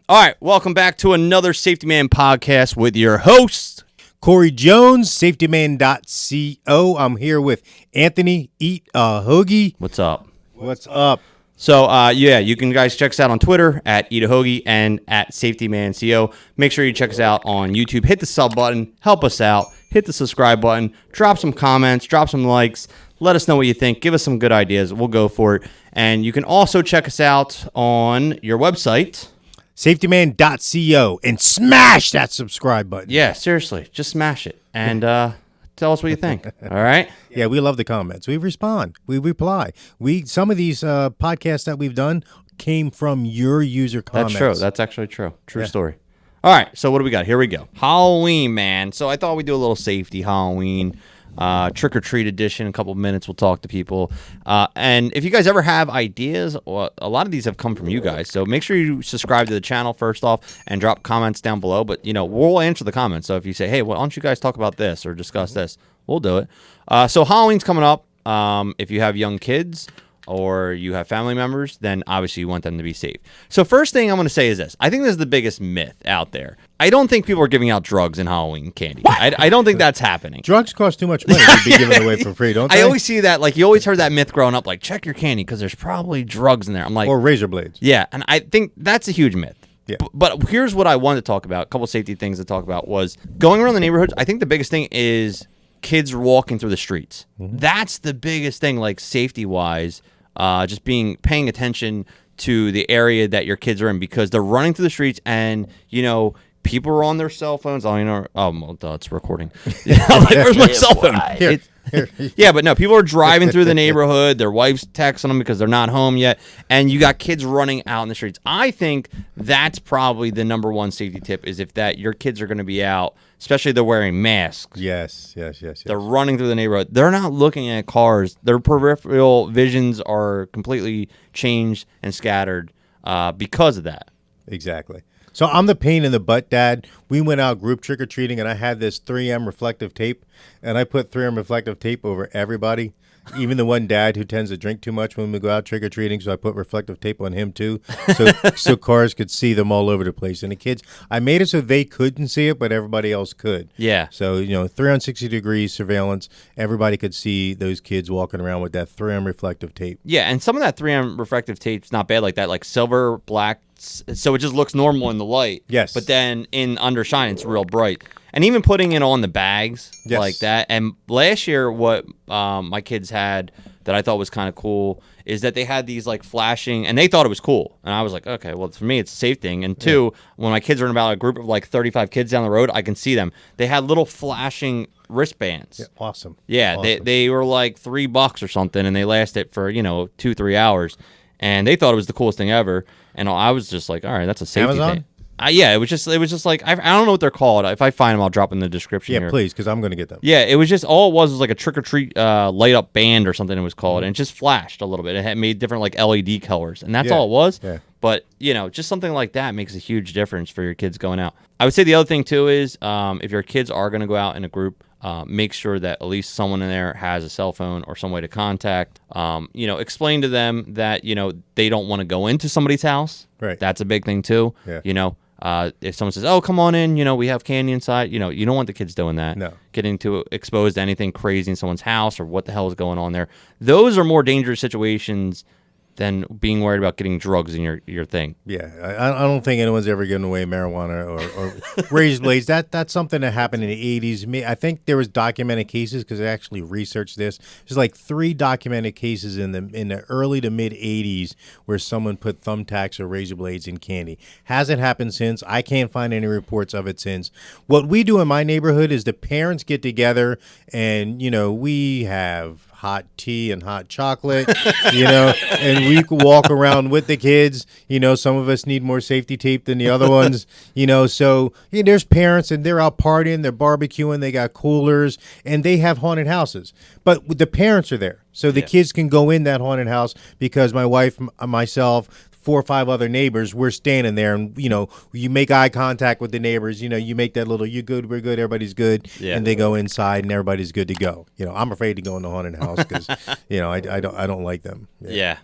All right, welcome back to another Safety Man podcast with your host, Corey Jones, safetyman.co. I'm here with Anthony Eat a Hoagie. What's up? What's up? So, you can guys check us out on Twitter at Eat a Hoagie and at SafetyManCO. Make sure you check us out on YouTube. Hit the sub button. Help us out. Hit the subscribe button. Drop some comments. Drop some likes. Let us know what you think. Give us some good ideas. We'll go for it. And you can also check us out on your website, safetyman.co, and smash that subscribe button. Yeah, seriously. Just smash it. And tell us what you think. All right? Yeah, we love the comments. We respond. We reply. Some of these podcasts that we've done came from your user comments. That's true. That's actually true. True story. All right, so what do we got? Here we go. Halloween, man. So I thought we'd do a little safety Halloween trick-or-treat edition. In a couple of minutes, we'll talk to people. And if you guys ever have ideas, well, a lot of these have come from you guys. So make sure you subscribe to the channel first off and drop comments down below. But, we'll answer the comments. So if you say, hey, why don't you guys talk about this or discuss this, we'll do it. So Halloween's coming up. If you have young kids or you have family members, then obviously you want them to be safe. So first thing I'm going to say is this. I think this is the biggest myth out there. I don't think people are giving out drugs in Halloween candy. I don't think that's happening. Drugs cost too much money to be given away for free, don't they? I always see that. Like, you always heard that myth growing up, like, check your candy because there's probably drugs in there. I'm like... Or razor blades. Yeah, and I think that's a huge myth. Yeah. But here's what I wanted to talk about. A couple safety things to talk about was going around the neighborhoods. I think the biggest thing is kids walking through the streets. Mm-hmm. That's the biggest thing, like, safety-wise. Just paying attention to the area that your kids are in because they're running through the streets and, people are on their cell phones. It's recording. I'm like, where's my cell phone? Here. Yeah, but no, people are driving through the neighborhood. Their wife's texting them because they're not home yet. And you got kids running out in the streets. I think that's probably the number one safety tip is if that your kids are going to be out, especially they're wearing masks. Yes. They're running through the neighborhood. They're not looking at cars. Their peripheral visions are completely changed and scattered because of that. Exactly. So I'm the pain in the butt dad. We went out group trick-or-treating, and I had this 3M reflective tape, and I put 3M reflective tape over everybody, even the one dad who tends to drink too much when we go out trick-or-treating, so I put reflective tape on him too, so cars could see them all over the place. And the kids, I made it so they couldn't see it, but everybody else could. Yeah. So, 360-degree surveillance, everybody could see those kids walking around with that 3M reflective tape. Yeah, and some of that 3M reflective tape's not bad like that, like silver, black, so it just looks normal in the light. Yes. But then in undershine, it's real bright. And even putting it on the bags like that. And last year, what my kids had that I thought was kind of cool is that they had these like flashing, and they thought it was cool. And I was like, okay, well, for me, it's a safe thing. And two, when my kids are in about a group of like 35 kids down the road, I can see them. They had little flashing wristbands. Yeah, awesome. Yeah, awesome. They were like $3 or something, and they lasted for 2-3 hours, and they thought it was the coolest thing ever. And I was just like, all right, that's a safety Amazon? thing. Yeah, it was just like I don't know what they're called. If I find them, I'll drop in the description. Yeah, here. please, because I'm going to get them. Yeah, it was just all it was like a trick or treat light up band or something. It was called, and it just flashed a little bit. It had made different like LED colors, and that's all it was. Yeah. But just something like that makes a huge difference for your kids going out. I would say the other thing too is if your kids are going to go out in a group, make sure that at least someone in there has a cell phone or some way to contact. Explain to them that they don't want to go into somebody's house. Right. That's a big thing too. Yeah. If someone says, "Oh, come on in," we have candy inside. You don't want the kids doing that. No. Getting exposed to anything crazy in someone's house or what the hell is going on there. Those are more dangerous situations than being worried about getting drugs in your thing. Yeah, I don't think anyone's ever given away marijuana or razor blades. That's something that happened in the 80s. I think there was documented cases because I actually researched this. There's like 3 documented cases in the early to mid 80s where someone put thumbtacks or razor blades in candy. Hasn't happened since. I can't find any reports of it since. What we do in my neighborhood is the parents get together and we have hot tea and hot chocolate, and we can walk around with the kids. Some of us need more safety tape than the other ones, so there's parents and they're out partying, they're barbecuing, they got coolers, and they have haunted houses. But the parents are there. So the kids can go in that haunted house because my wife, myself, 4 or 5 other neighbors, we're standing there, and you make eye contact with the neighbors. You make that little "you good, we're good, everybody's good," and they go inside and everybody's good to go. I'm afraid to go in the haunted house because I don't like them. Yeah.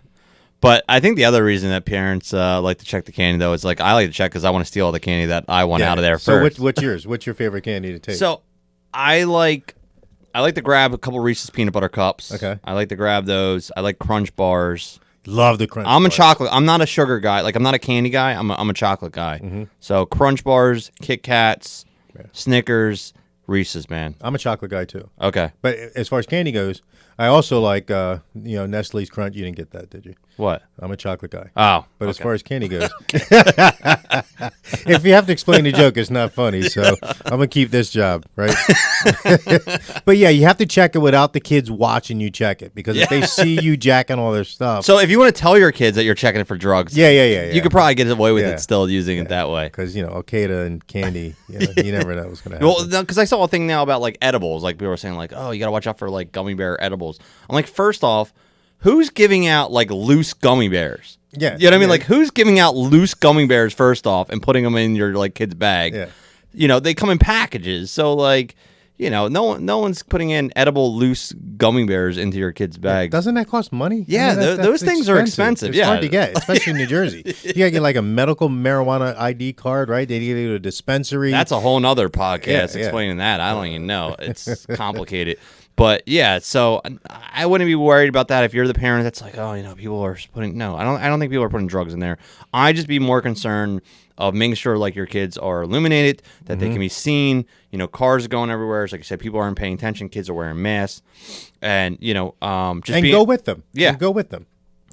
But I think the other reason that parents like to check the candy, though, is like I like to check because I want to steal all the candy that I want out of there first. So what's yours? What's your favorite candy to take? So I like to grab a couple Reese's peanut butter cups. Okay. I like to grab those. I like Crunch bars. Love the Crunch I'm bars. a chocolate. I'm not a sugar guy. Like I'm not a candy guy. I'm a chocolate guy. Mm-hmm. So Crunch bars, Kit Kats, Snickers, Reese's, man. I'm a chocolate guy too. Okay. But as far as candy goes, I also like Nestle's Crunch. You didn't get that, did you? What? I'm a chocolate guy. Oh. But as far as candy goes, if you have to explain the joke, it's not funny. So I'm gonna keep this job, right? But yeah, you have to check it without the kids watching you check it, because if they see you jacking all their stuff, So if you want to tell your kids that you're checking it for drugs, yeah. you could probably get away with Yeah. it still using it that way. because Al-Qaeda and candy, you never know what's gonna happen. Well, because I saw a thing now about like edibles. Like people were saying, like, oh, you got to watch out for like gummy bear edibles. I'm like, first off, who's giving out like loose gummy bears? Yeah, You know what I mean? yeah. Like, who's giving out loose gummy bears first off and putting them in your like kid's bag? Yeah. They come in packages, so like, no one's putting in edible loose gummy bears into your kid's bag. Doesn't that cost money? Yeah, that's those things are expensive. It's Yeah. hard to get, especially in New Jersey. You gotta get like a medical marijuana ID card, right? They give you a dispensary. That's a whole nother podcast Yeah. explaining that. I don't even know. It's complicated. But yeah, so I wouldn't be worried about that if you're the parent that's like, oh, people are putting. No, I don't think people are putting drugs in there. I just be more concerned of making sure like your kids are illuminated, that they can be seen. Cars are going everywhere. So like you said, people aren't paying attention. Kids are wearing masks, and go with them. Yeah. And go with them.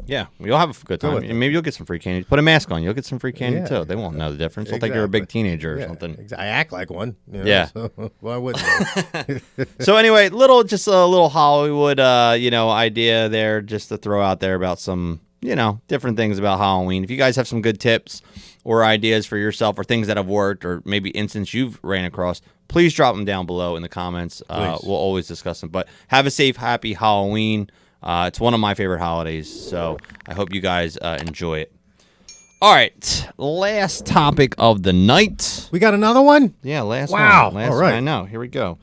Yeah, you'll have a good time. with it. And maybe you'll get some free candy. Put a mask on. You'll get some free candy Yeah. too. They won't know the difference. They'll think you're a big teenager or something. I act like one. Yeah. So why wouldn't they? So anyway, just a little Hollywood, idea there, just to throw out there about some, different things about Halloween. If you guys have some good tips or ideas for yourself, or things that have worked, or maybe instances you've ran across, please drop them down below in the comments. We'll always discuss them. But have a safe, happy Halloween. It's one of my favorite holidays, so I hope you guys enjoy it. All right, last topic of the night. We got another one? Yeah, last Wow. one. Last All right. one. I know. Here we go.